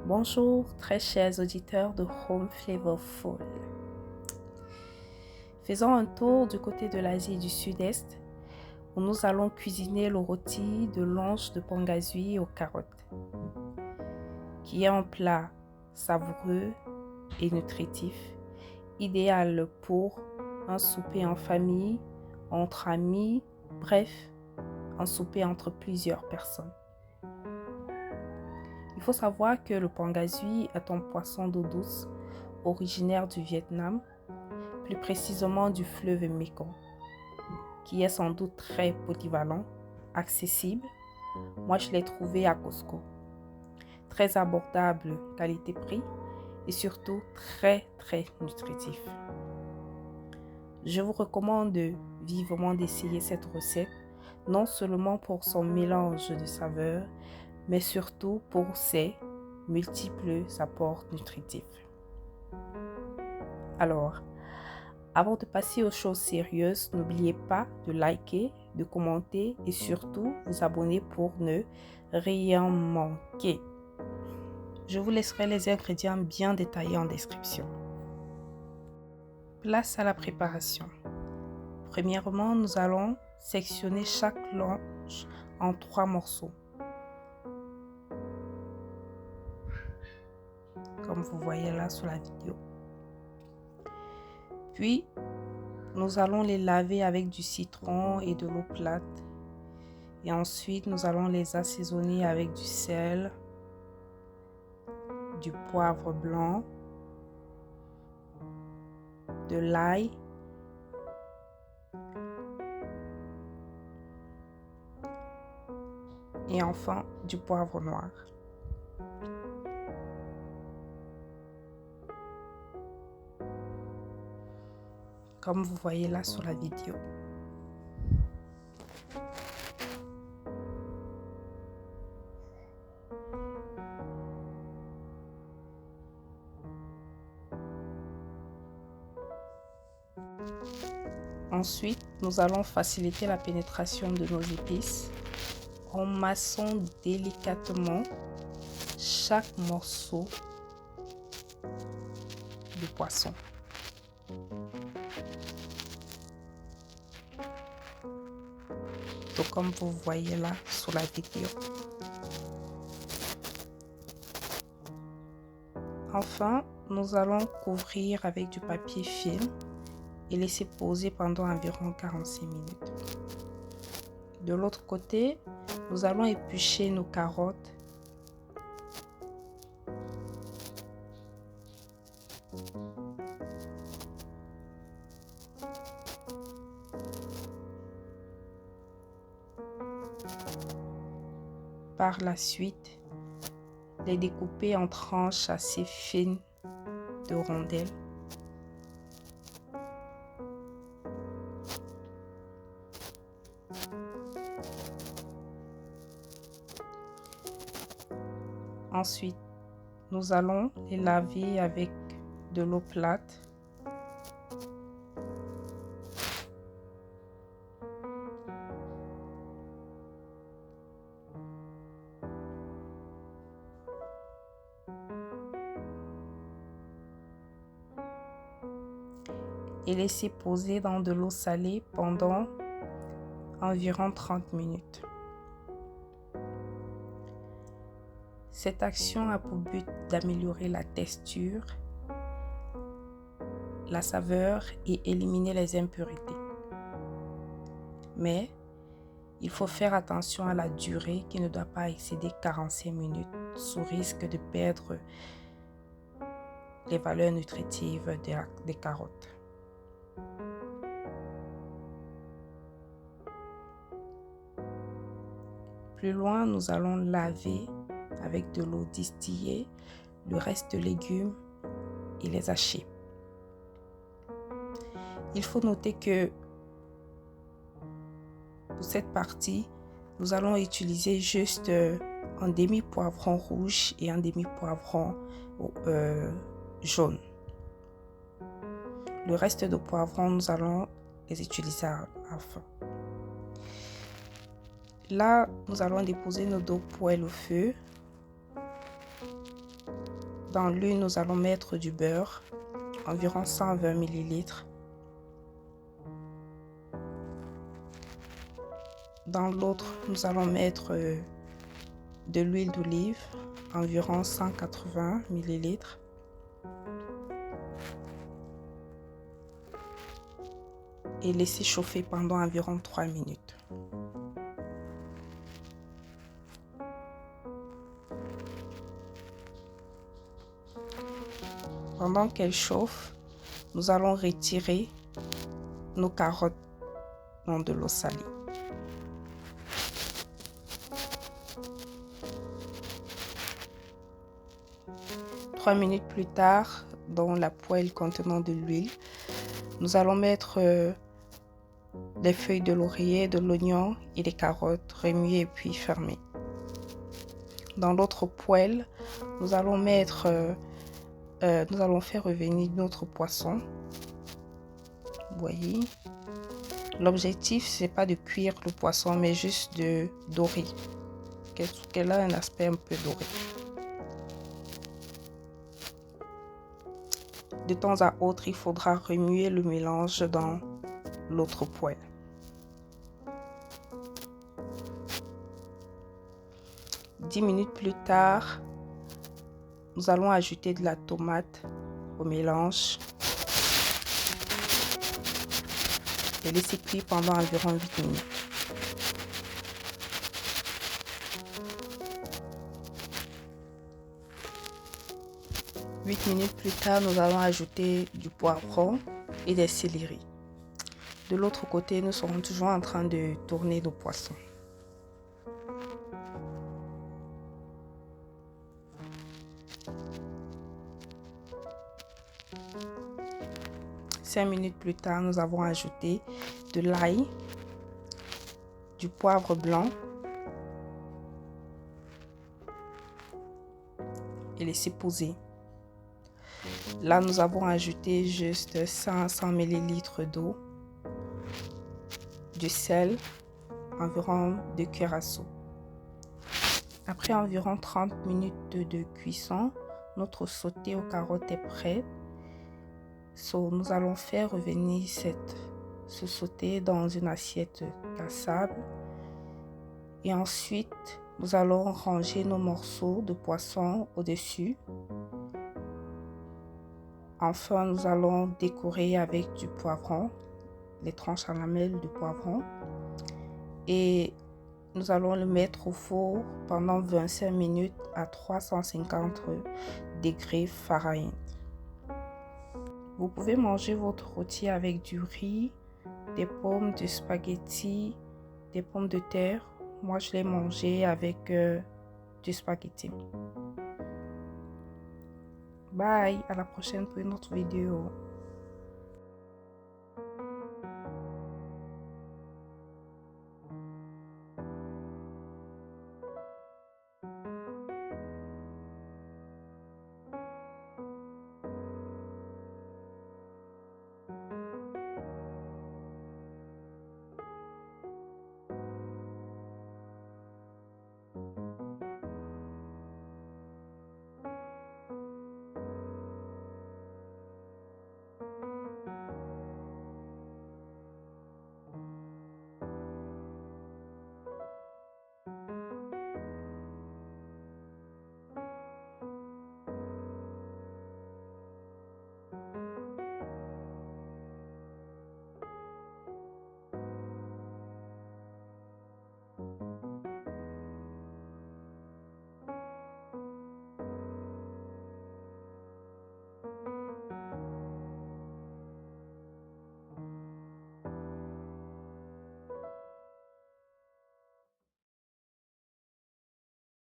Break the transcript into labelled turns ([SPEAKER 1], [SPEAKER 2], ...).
[SPEAKER 1] Bonjour très chers auditeurs de Home Flavorful. Faisons un tour du côté de l'Asie du Sud-Est où nous allons cuisiner le rôti de l'anche de pangasius aux carottes, qui est un plat savoureux et nutritif, idéal pour un souper en famille, entre amis, bref, un souper entre plusieurs personnes. Il faut savoir que le pangasius est un poisson d'eau douce originaire du Vietnam, plus précisément du fleuve Mekong, qui est sans doute très polyvalent, accessible. Moi, je l'ai trouvé à Costco. Très abordable qualité-prix et surtout très nutritif. Je vous recommande vivement d'essayer cette recette, non seulement pour son mélange de saveurs, mais surtout pour ses multiples apports nutritifs. Alors, avant de passer aux choses sérieuses, n'oubliez pas de liker, de commenter et surtout vous abonner pour ne rien manquer. Je vous laisserai les ingrédients bien détaillés en description. Place à la préparation. Premièrement, nous allons sectionner chaque l'anche en 3 morceaux. Comme vous voyez là sur la vidéo. Puis, nous allons les laver avec du citron et de l'eau plate. Et ensuite, nous allons les assaisonner avec du sel, du poivre blanc, de l'ail, et enfin du poivre noir. Comme vous voyez là sur la vidéo. Ensuite, nous allons faciliter la pénétration de nos épices en massant délicatement chaque morceau de poisson. Donc, comme vous voyez là sur la vidéo. Enfin, nous allons couvrir avec du papier film et laisser poser pendant environ 45 minutes. De l'autre côté, nous allons éplucher nos carottes. Par la suite, les découper en tranches assez fines de rondelles. Ensuite, nous allons les laver avec de l'eau plate. Et laisser poser dans de l'eau salée pendant environ 30 minutes. Cette action a pour but d'améliorer la texture, la saveur et éliminer les impuretés. Mais il faut faire attention à la durée qui ne doit pas excéder 45 minutes sous risque de perdre les valeurs nutritives des carottes. Plus loin, nous allons laver avec de l'eau distillée le reste de légumes et les hacher. Il faut noter que pour cette partie, nous allons utiliser juste un demi-poivron rouge et un demi-poivron jaune. Le reste de poivrons, nous allons les utiliser à la fin. Là, nous allons déposer nos 2 poêles au feu. Dans l'une, nous allons mettre du beurre, environ 120 ml. Dans l'autre, nous allons mettre de l'huile d'olive, environ 180 ml. Et laisser chauffer pendant environ 3 minutes. Pendant qu'elle chauffe, nous allons retirer nos carottes dans de l'eau salée. Trois minutes plus tard, dans la poêle contenant de l'huile, nous allons mettre des feuilles de laurier, de l'oignon et des carottes, remuer et puis fermer. Dans l'autre poêle, nous allons faire revenir notre poisson. Vous voyez, l'objectif c'est pas de cuire le poisson, mais juste de dorer, qu'elle a un aspect un peu doré. De temps à autre, il faudra remuer le mélange dans l'autre poêle. Dix minutes plus tard, nous allons ajouter de la tomate au mélange et laisser cuire pendant environ 8 minutes. Huit minutes plus tard, nous allons ajouter du poivron et des céleris. De l'autre côté, nous serons toujours en train de tourner nos poissons. 5 minutes plus tard, nous avons ajouté de l'ail, du poivre blanc et laisser poser. Là, nous avons ajouté juste 500 ml d'eau, du sel, environ 2 cuillères à soupe. Après environ 30 minutes de cuisson, notre sauté aux carottes est prêt. Nous allons faire revenir ce sauté dans une assiette cassable. Et ensuite, nous allons ranger nos morceaux de poisson au-dessus. Enfin, nous allons décorer avec du poivron, les tranches en lamelles de poivron. Et nous allons le mettre au four pendant 25 minutes à 350 degrés Fahrenheit. Vous pouvez manger votre rôti avec du riz, des pommes, du spaghetti, des pommes de terre. Moi, je l'ai mangé avec du spaghetti. Bye, à la prochaine pour une autre vidéo.